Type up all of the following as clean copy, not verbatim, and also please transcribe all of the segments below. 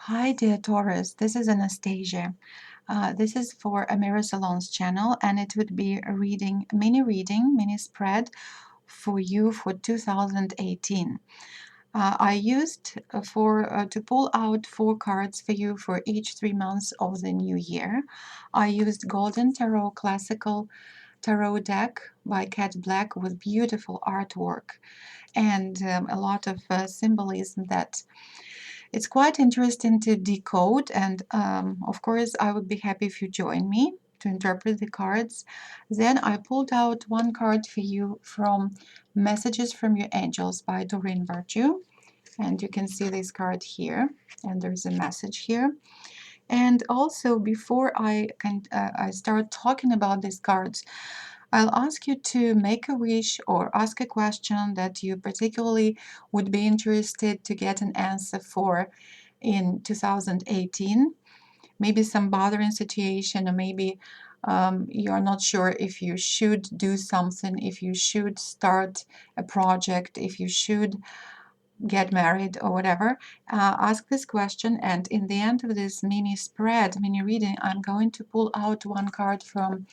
Hi dear Taurus, this is Anastasia. This is for Amira Salon's channel, and it would be a mini spread for you for 2018. I used to pull out 4 cards for you for each 3 months of the new year. I used Golden Tarot Classical Tarot deck by Cat Black with beautiful artwork and a lot of symbolism that it's quite interesting to decode, and of course, I would be happy if you join me to interpret the cards. Then I pulled out one card for you from Messages from Your Angels by Doreen Virtue, and you can see this card here, and there's a message here. And also, before I start talking about these cards, I'll ask you to make a wish or ask a question that you particularly would be interested to get an answer for in 2018. Maybe some bothering situation, or maybe you're not sure if you should do something, if you should start a project, if you should get married or whatever. Ask this question, and in the end of this mini reading, I'm going to pull out one card from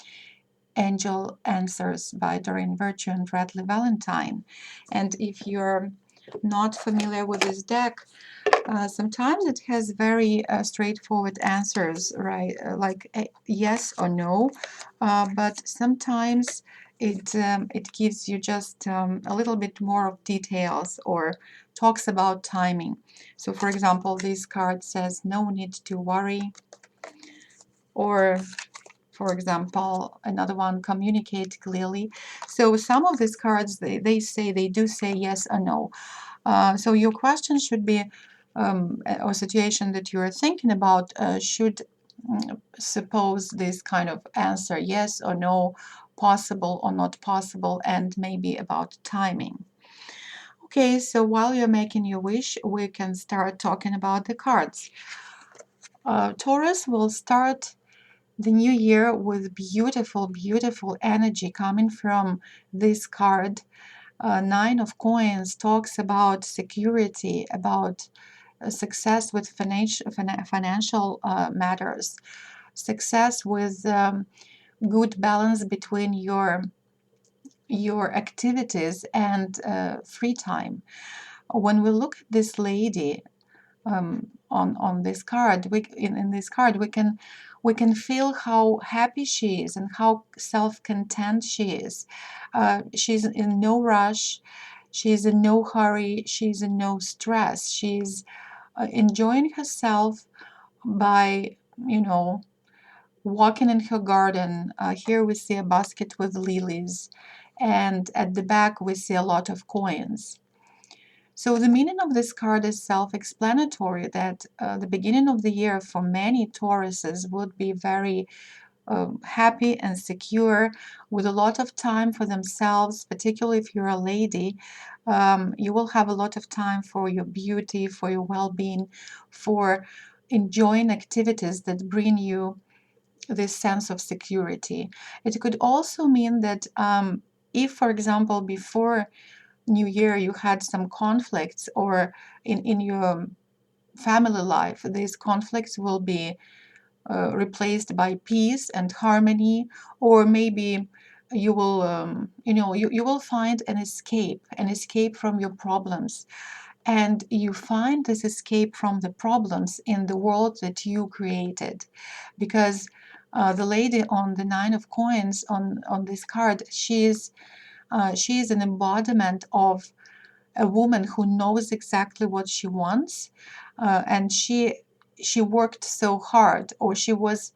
Angel Answers by Doreen Virtue and Bradley Valentine. And if you're not familiar with this deck, sometimes it has very straightforward answers, right? Like a yes or no, but sometimes it gives you just a little bit more of details or talks about timing. So, for example, this card says no need to worry, or for example, another one, communicate clearly. So some of these cards, they do say yes or no. So your question should be, or situation that you are thinking about should suppose this kind of answer, yes or no, possible or not possible, and maybe about timing. Okay, so while you're making your wish, we can start talking about the cards. Taurus will start the new year with beautiful, beautiful energy coming from this card. Nine of Coins talks about security, about success with financial matters, success with good balance between your activities and free time. When we look at this lady on this card, in this card we can feel how happy she is and how self-content she is. She's in no rush, she's in no hurry, she's in no stress. She's enjoying herself by, walking in her garden. Here we see a basket with lilies, and at the back we see a lot of coins. So the meaning of this card is self-explanatory, that the beginning of the year for many Tauruses would be very happy and secure, with a lot of time for themselves, particularly if you're a lady. You will have a lot of time for your beauty, for your well-being, for enjoying activities that bring you this sense of security. It could also mean that if, for example, before New Year you had some conflicts, or in your family life, these conflicts will be replaced by peace and harmony, or maybe you will you will find an escape from your problems, and you find this escape from the problems in the world that you created, because the lady on the Nine of Coins on this card, she is an embodiment of a woman who knows exactly what she wants, and she worked so hard, or she was,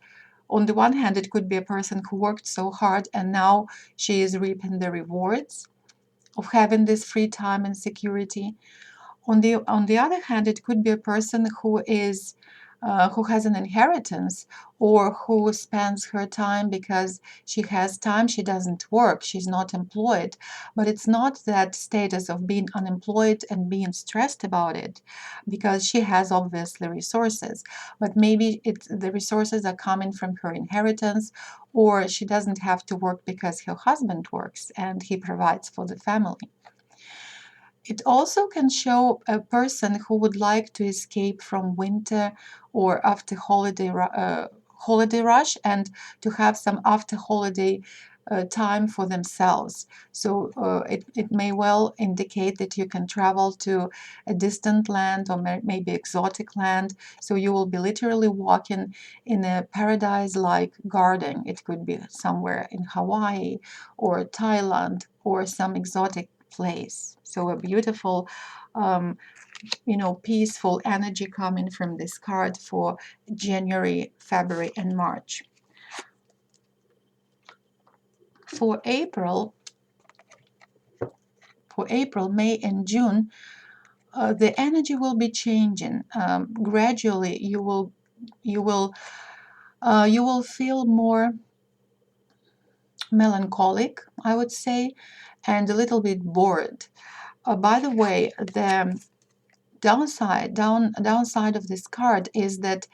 on the one hand, it could be a person who worked so hard and now she is reaping the rewards of having this free time and security. On the other hand, it could be a person who has an inheritance, or who spends her time because she has time. She doesn't work. She's not employed. But it's not that status of being unemployed and being stressed about it, because she has obviously resources. But maybe the resources are coming from her inheritance, or she doesn't have to work because her husband works and he provides for the family. It also can show a person who would like to escape from winter or after holiday rush, and to have some after holiday time for themselves. So it may well indicate that you can travel to a distant land or maybe exotic land. So you will be literally walking in a paradise-like garden. It could be somewhere in Hawaii or Thailand or some exotic place. So a beautiful, peaceful energy coming from this card for January, February, and March. For April, May, and June, the energy will be changing. Gradually, you will you will feel more melancholic, I would say, and a little bit bored. By the way, the downside of this card is that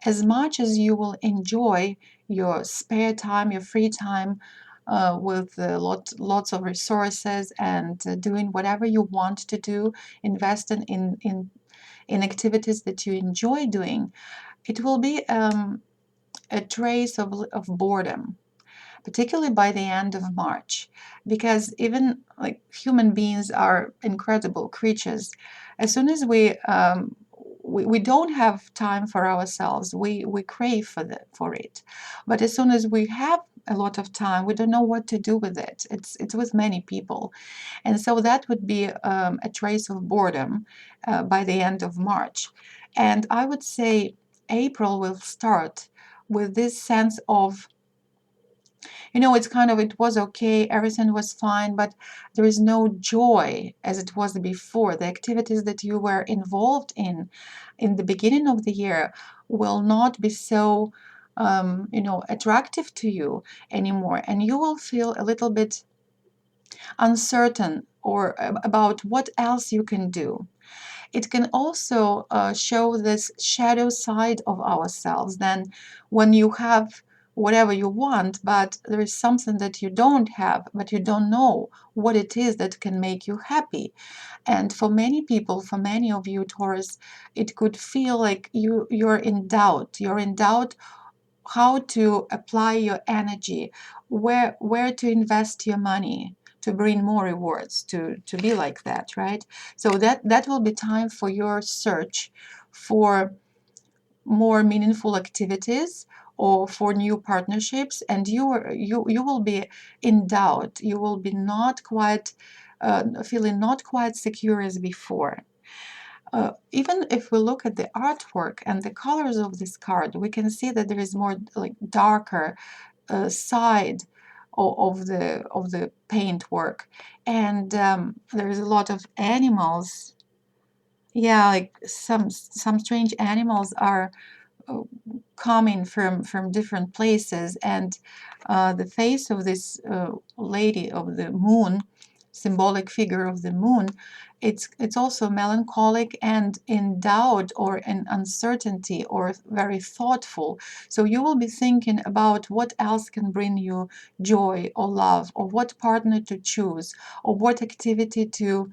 as much as you will enjoy your spare time, your free time, with lots of resources and doing whatever you want to do, investing in activities that you enjoy doing, it will be a trace of boredom, particularly by the end of March, because even like human beings are incredible creatures. As soon as we don't have time for ourselves, we crave for it. But as soon as we have a lot of time, we don't know what to do with it. It's with many people, and so that would be a trace of boredom by the end of March. And I would say April will start with this sense of, it's kind of, it was okay, everything was fine, but there is no joy as it was before. The activities that you were involved in the beginning of the year will not be so, attractive to you anymore, and you will feel a little bit uncertain or about what else you can do. It can also show this shadow side of ourselves. Then, when you have whatever you want, but there is something that you don't have, but you don't know what it is that can make you happy. And for many people, for many of you, Taurus, it could feel like you're in doubt. You're in doubt how to apply your energy, where to invest your money to bring more rewards, to be like that, right? So that will be time for your search for more meaningful activities or for new partnerships, and you will be in doubt. You will be not quite feeling not quite secure as before. Even if we look at the artwork and the colors of this card, we can see that there is more like darker side of the paint work, and there is a lot of animals. Yeah, like some strange animals are uh, coming from different places, and the face of this lady of the moon, symbolic figure of the moon, it's also melancholic and in doubt or in uncertainty or very thoughtful. So you will be thinking about what else can bring you joy or love, or what partner to choose, or what activity to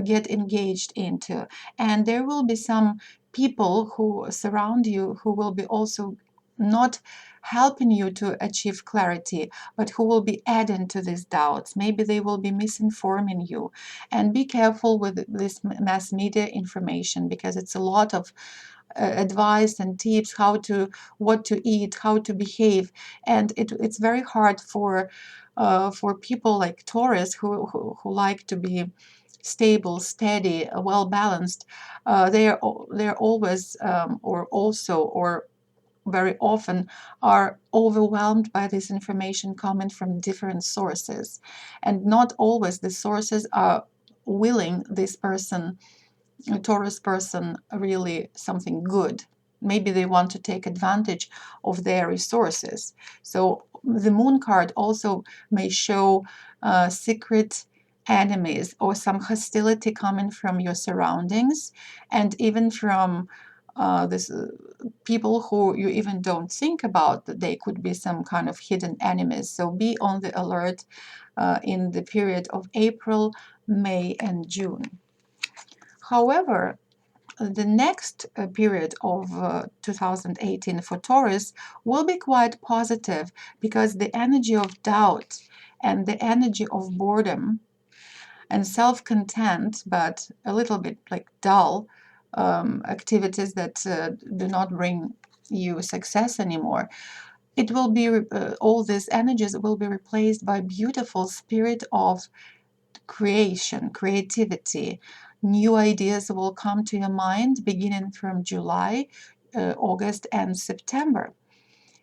get engaged into. And there will be some people who surround you who will be also not helping you to achieve clarity, but who will be adding to these doubts. Maybe they will be misinforming you. And be careful with this mass media information, because it's a lot of advice and tips how to, what to eat, how to behave, and it's very hard for people like Taurus who like to be stable, steady, well balanced. They're always or also or very often are overwhelmed by this information coming from different sources, and not always the sources are willing this person, a Taurus person, really something good. Maybe they want to take advantage of their resources. So the moon card also may show secret enemies or some hostility coming from your surroundings, and even from this people who you even don't think about, that they could be some kind of hidden enemies. So be on the alert in the period of April, May, and June. However, the next period of 2018 for Taurus will be quite positive, because the energy of doubt and the energy of boredom and self-content, but a little bit like dull activities that do not bring you success anymore, it will be all these energies will be replaced by beautiful spirit of creation, creativity. New ideas will come to your mind beginning from July, August, and September.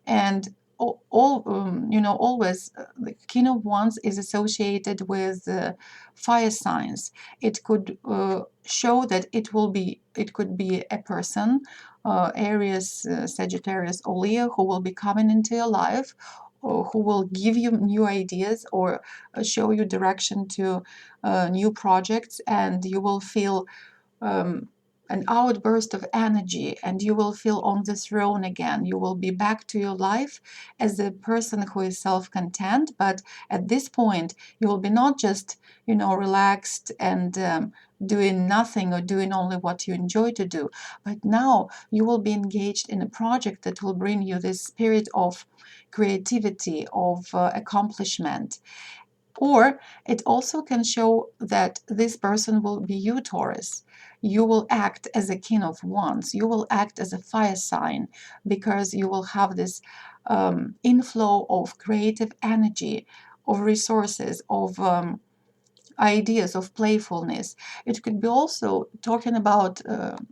And always the King of Wands is associated with fire signs. It could show that it could be a person, Aries, Sagittarius, or Leo, who will be coming into your life, or who will give you new ideas, or show you direction to new projects, and you will feel um, an outburst of energy, and you will feel on the throne again. You will be back to your life as a person who is self-content, but at this point you will be not just relaxed and doing nothing, or doing only what you enjoy to do, but now you will be engaged in a project that will bring you this spirit of creativity, of accomplishment. Or it also can show that this person will be you, Taurus. You will act as a King of Wands. You will act as a fire sign, because you will have this inflow of creative energy, of resources, of ideas, of playfulness. It could be also talking about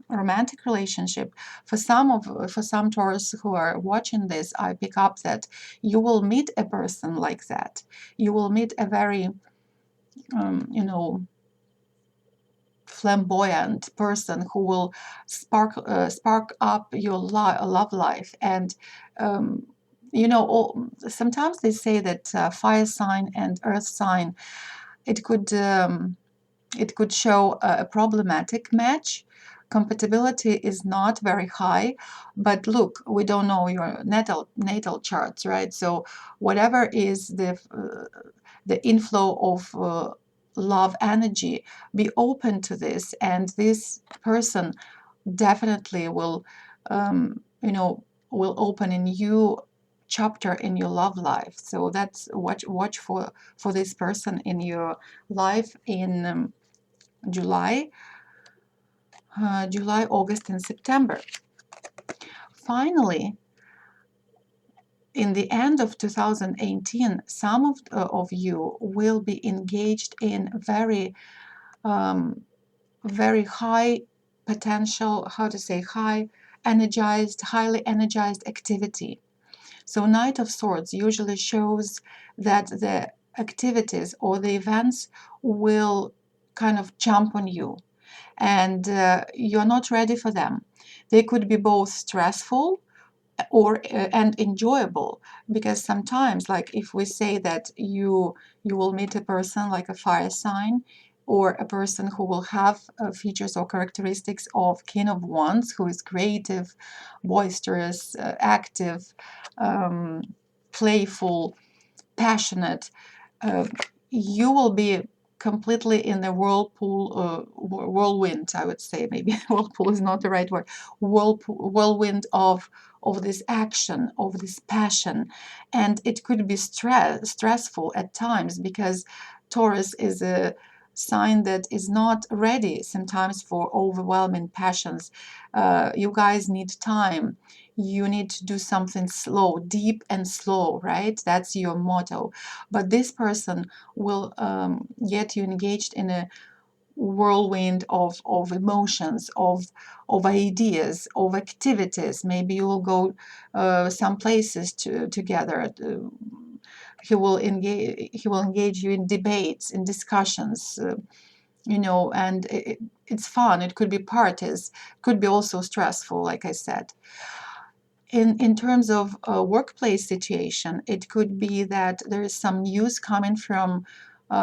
romantic relationship. For some Taurus who are watching this, I pick up that you will meet a person like that. You will meet a very flamboyant person who will spark up your love life. And sometimes they say that fire sign and earth sign, it could show a problematic match. Compatibility is not very high, but look, we don't know your natal charts, right? So whatever is the inflow of love energy, be open to this, and this person definitely will open a new chapter in your love life. So that's watch for this person in your life in July, August, and September. Finally, in the end of 2018, some of you will be engaged in very high potential, highly energized activity. So Knight of Swords usually shows that the activities or the events will kind of jump on you, and you're not ready for them. They could be both stressful and enjoyable, because sometimes, like if we say that you will meet a person like a fire sign, or a person who will have features or characteristics of King of Wands, who is creative, boisterous, active, um, playful, passionate, uh, you will be completely in the whirlwind, I would say. Maybe whirlpool is not the right word. Whirlwind of this action, of this passion. And it could be stressful at times, because Taurus is a sign that is not ready sometimes for overwhelming passions. You guys need time. You need to do something slow, deep and slow, right? That's your motto. But this person will get you engaged in a whirlwind of emotions, of ideas, of activities. Maybe you will go some places together. He will engage you in debates, in discussions, and it's fun. It could be parties, could be also stressful, like I said. In terms of a workplace situation, it could be that there is some news coming from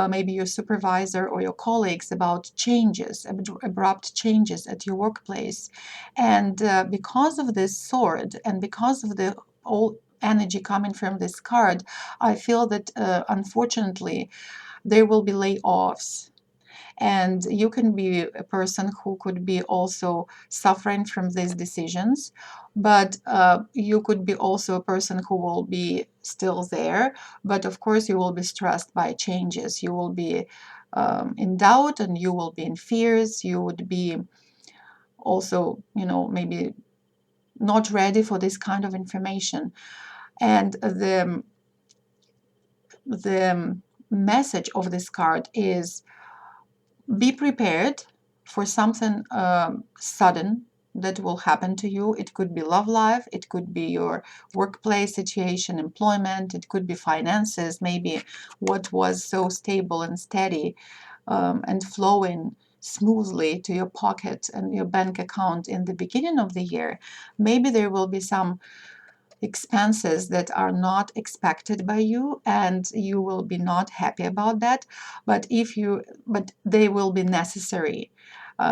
maybe your supervisor or your colleagues about changes, abrupt changes at your workplace. And because of this sword and because of the all energy coming from this card, I feel that unfortunately there will be layoffs. And you can be a person who could be also suffering from these decisions, but you could be also a person who will be still there, but of course you will be stressed by changes. You will be in doubt, and you will be in fears. You would be also, maybe not ready for this kind of information. And the message of this card is, be prepared for something sudden that will happen to you. It could be love life, it could be your workplace situation, employment, it could be finances, maybe what was so stable and steady and flowing smoothly to your pocket and your bank account in the beginning of the year. Maybe there will be some expenses that are not expected by you, and you will be not happy about that, but they will be necessary.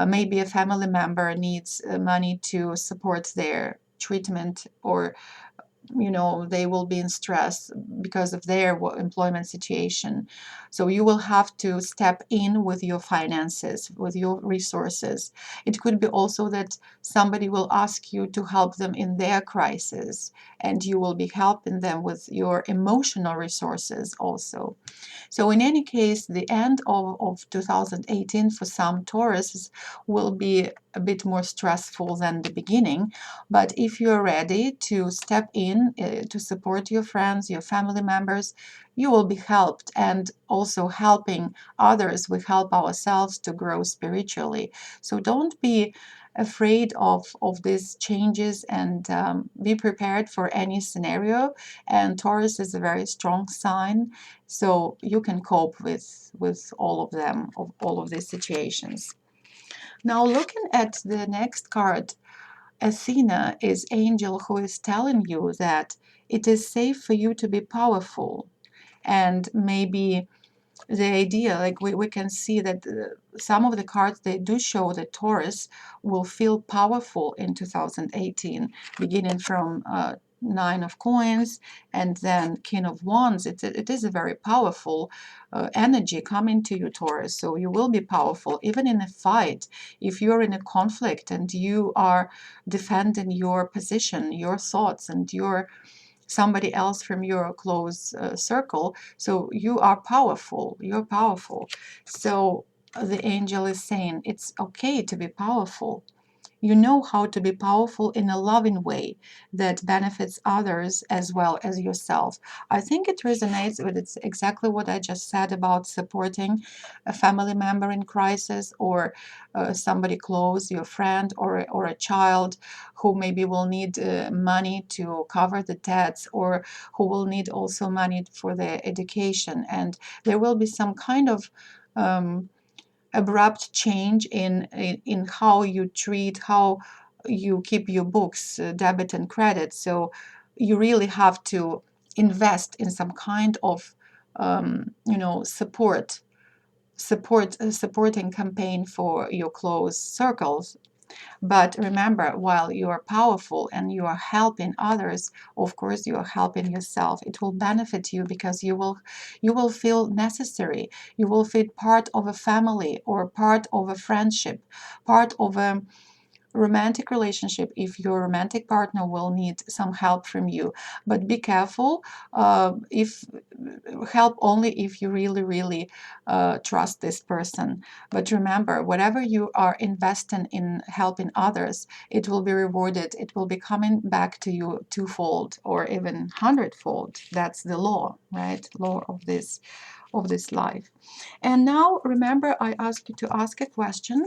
Maybe a family member needs money to support their treatment, or they will be in stress because of their employment situation. So you will have to step in with your finances, with your resources. It could be also that somebody will ask you to help them in their crisis, and you will be helping them with your emotional resources also. So in any case, the end of 2018 for some Taurus will be a bit more stressful than the beginning. But if you're ready to step in to support your friends, your family members, you will be helped. And also helping others, we help ourselves to grow spiritually. So don't be afraid of these changes, and be prepared for any scenario. And Taurus is a very strong sign, so you can cope with all of them, of all of these situations. Now, looking at the next card, Athena is angel who is telling you that it is safe for you to be powerful. And maybe the idea, like we can see that some of the cards, they do show that Taurus will feel powerful in 2018, beginning from Nine of Coins and then King of Wands. It is a very powerful energy coming to you, Taurus. So you will be powerful even in a fight. If you're in a conflict and you are defending your position, your thoughts, and your somebody else from your close circle, so you are powerful, you're powerful. So the angel is saying it's okay to be powerful. You know how to be powerful in a loving way that benefits others as well as yourself. I think it resonates with it's exactly what I just said about supporting a family member in crisis, or somebody close, your friend, or a child who maybe will need money to cover the debts, or who will need also money for their education. And there will be some kind of abrupt change in how you treat, how you keep your books, debit and credit. So you really have to invest in some kind of supporting campaign for your close circles. But remember, while you are powerful and you are helping others, of course you are helping yourself. It will benefit you because you will feel necessary. You will feel part of a family, or part of a friendship, part of a romantic relationship, if your romantic partner will need some help from you. But be careful, if help only if you really really trust this person. But remember, whatever you are investing in helping others, it will be rewarded. It will be coming back to you twofold or even hundredfold. That's the law, right? Law of this life. And now remember, I ask you to ask a question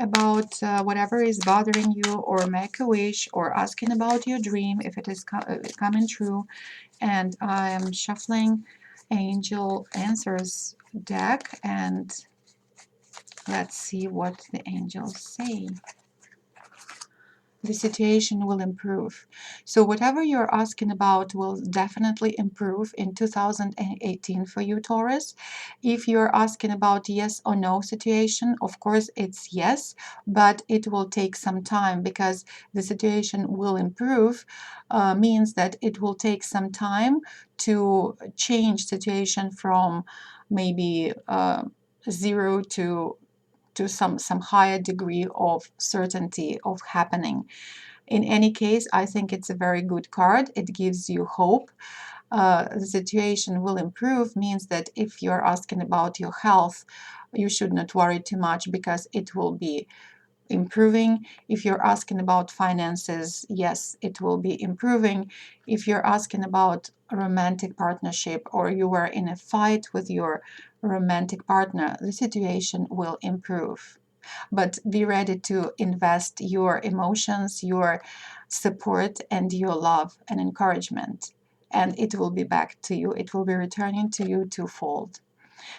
about whatever is bothering you, or make a wish, or asking about your dream if it is coming true. And I am shuffling Angel Answers deck, and let's see what the angels say. the situation will improve. So whatever you're asking about will definitely improve in 2018 for you, Taurus. If you're asking about yes or no situation, of course it's yes, but it will take some time because the situation will improve, means that it will take some time to change situation from maybe zero to some higher degree of certainty of happening. In any case, I think it's a very good card. It gives you hope. The situation will improve means that if you're asking about your health, you should not worry too much because it will be improving. If you're asking about finances, yes, it will be improving. If you're asking about a romantic partnership or you were in a fight with your romantic partner, the situation will improve. But be ready to invest your emotions, your support, and your love and encouragement. And it will be back to you. It will be returning to you twofold.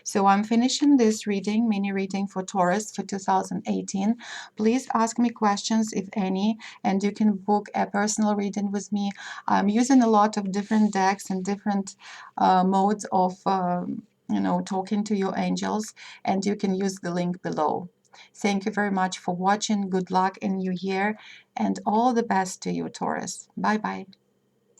So I'm finishing this reading, mini reading for Taurus for 2018. Please ask me questions if any, and you can book a personal reading with me. I'm using a lot of different decks and different modes of talking to your angels, and you can use the link below. Thank you very much for watching. Good luck in New Year and all the best to you, Taurus. Bye bye.